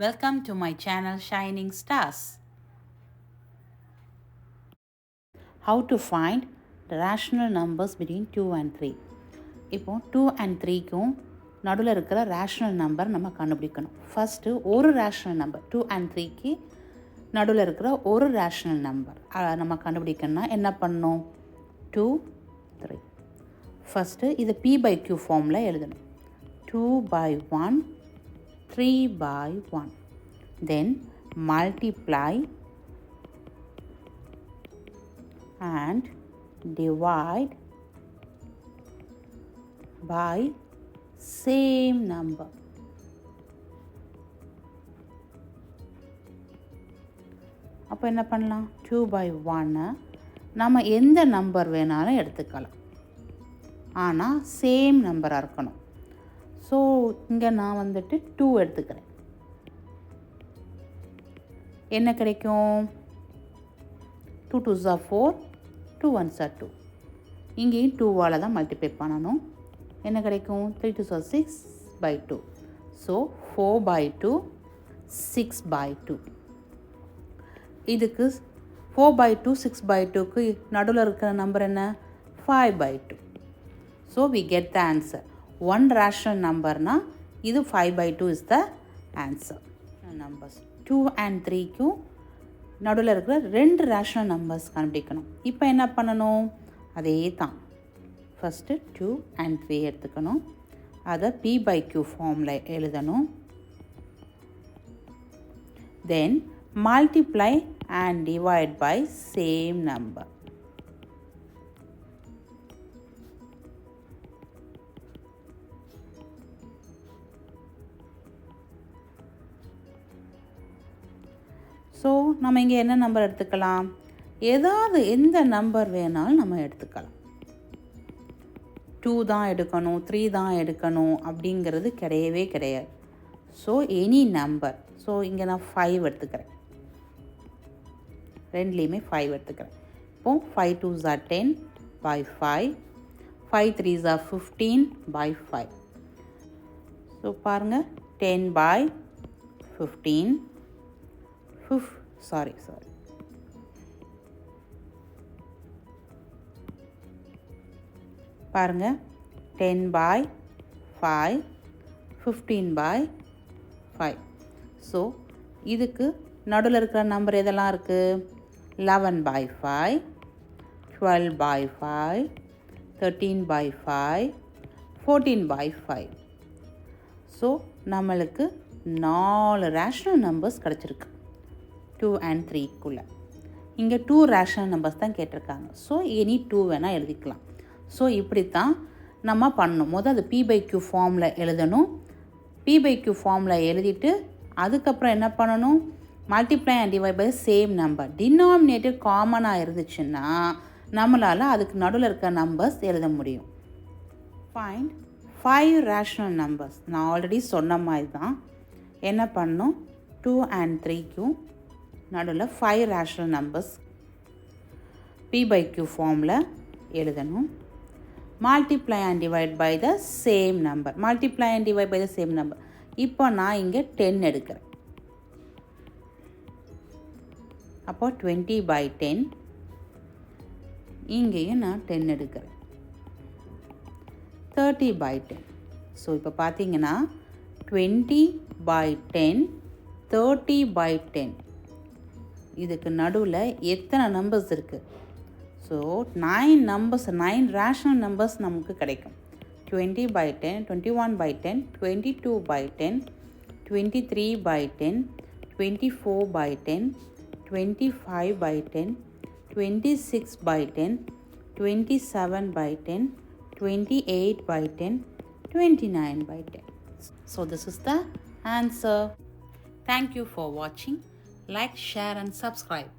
Welcome to my channel Shining Stars. How to find the rational numbers between 2 and 3. இப்போ 2 and 3க்கும் நடுவில் இருக்கிற rational number நம்ம கண்டுபிடிக்கணும். First ஒரு ரேஷ்னல் நம்பர் 2 and 3க்கு நடுவில் இருக்கிற ஒரு ரேஷ்னல் நம்பர் நம்ம கண்டுபிடிக்கணும்னா என்ன பண்ணணும்? 2, 3. ஃபஸ்ட்டு இதை p/q ஃபார்மில் எழுதணும். 2 by 1, 3 by 1. Then multiply and divide by same number. அப்போ என்ன பண்ணலாம்? 2 by 1 நம்ம எந்த நம்பர் வேணாலும் எடுத்துக்கலாம், ஆனால் சேம் நம்பராக இருக்கணும். ஸோ இங்கே நான் வந்துட்டு 2 எடுத்துக்கிறேன். என்ன கிடைக்கும்? 2 2s are 4, 2 1s are 2. இங்கேயும் 2வால் தான் மல்டிப்ளை பண்ணணும். என்ன கிடைக்கும்? 3 2s are 6 by 2. So 4 by 2, 6 by 2. இதுக்கு 4 by 2, 6 by 2க்கு நடுவில் இருக்கிற நம்பர் என்ன? 5 by 2. So we get the answer. One rational numberனா இது 5 by 2 is the answer. Numbers 2 and 3க்கும் நடுவில் இருக்கிற ரெண்டு ரேஷ்னல் நம்பர்ஸ் கண்டுபிடிக்கணும். இப்போ என்ன பண்ணணும்? அதே தான், ஃபஸ்ட்டு 2 and 3 எடுத்துக்கணும். அதை p/q ஃபார்மில் எழுதணும். Then multiply and divide by same number. So நம்ம இங்கே என்ன நம்பர் எடுத்துக்கலாம்? ஏதாவது எந்த நம்பர் வேணாலும் நம்ம எடுத்துக்கலாம். 2 தான் எடுக்கணும், 3 தான் எடுக்கணும் அப்படிங்கிறது கிடையவே கிடையாது. So any number. ஸோ இங்கே நான் 5 எடுத்துக்கிறேன். ரெண்டுலேயுமே 5 எடுத்துக்கிறேன். இப்போது 5 2s are 10 by 5, 5 3s are 15 by 5. So பாருங்கள், 10 by 15, sorry பாருங்க, 10 by 5, 15 by 5. ஸோ இதுக்கு நடுவில் இருக்கிற நம்பர் எதெல்லாம் இருக்குது? 11 by 5, 12 by 5, 13 by 5, 14 by 5. So நம்மளுக்கு 4 ரேஷ்னல் நம்பர்ஸ் கிடச்சிருக்கு 2 and 3க்குள்ளே. இங்கே 2 ரேஷ்னல் நம்பர்ஸ் தான் கேட்டிருக்காங்க. ஸோ எனி 2 வேணால் எழுதிக்கலாம். ஸோ இப்படி தான் நம்ம பண்ணணும். முதல் அது p/q ஃபார்மில் எழுதணும். p/q ஃபார்மில் எழுதிட்டு அதுக்கப்புறம் என்ன பண்ணணும்? Multiply and divide by same number. Denominator காமனாக இருந்துச்சுன்னா நம்மளால் அதுக்கு நடுவில் இருக்க நம்பர்ஸ் எழுத முடியும். Find 5 rational numbers. நான் ஆல்ரெடி சொன்ன மாதிரி தான் என்ன பண்ணணும்? 2 and 3க்கும் நடுவில் 5 ரேஷ்னல் நம்பர்ஸ் p/q ஃபார்மில் எழுதணும். Multiply and divide by the same number. Multiply and divide by the same number. இப்போ நான் இங்கே 10 எடுக்கிறேன். அப்போ 20 by 10. இங்கேயும் நான் 10 எடுக்கிறேன். 30 by 10. ஸோ இப்போ பார்த்தீங்கன்னா 20 by 10, 30 by 10. இதுக்கு நடுவில் எத்தனை நம்பர்ஸ் இருக்குது? ஸோ 9 நம்பர்ஸ், 9 ரேஷ்னல் நம்பர்ஸ் நமக்கு கிடைக்கும். 20 by 10, 21 by 10, 22 by 10, 23 by 10, 24 by 10, 25 by 10, 26 by 10, 27 by 10, 28 by 10, 29 by 10. So this is the answer. Thank you for watching. Like, share and subscribe.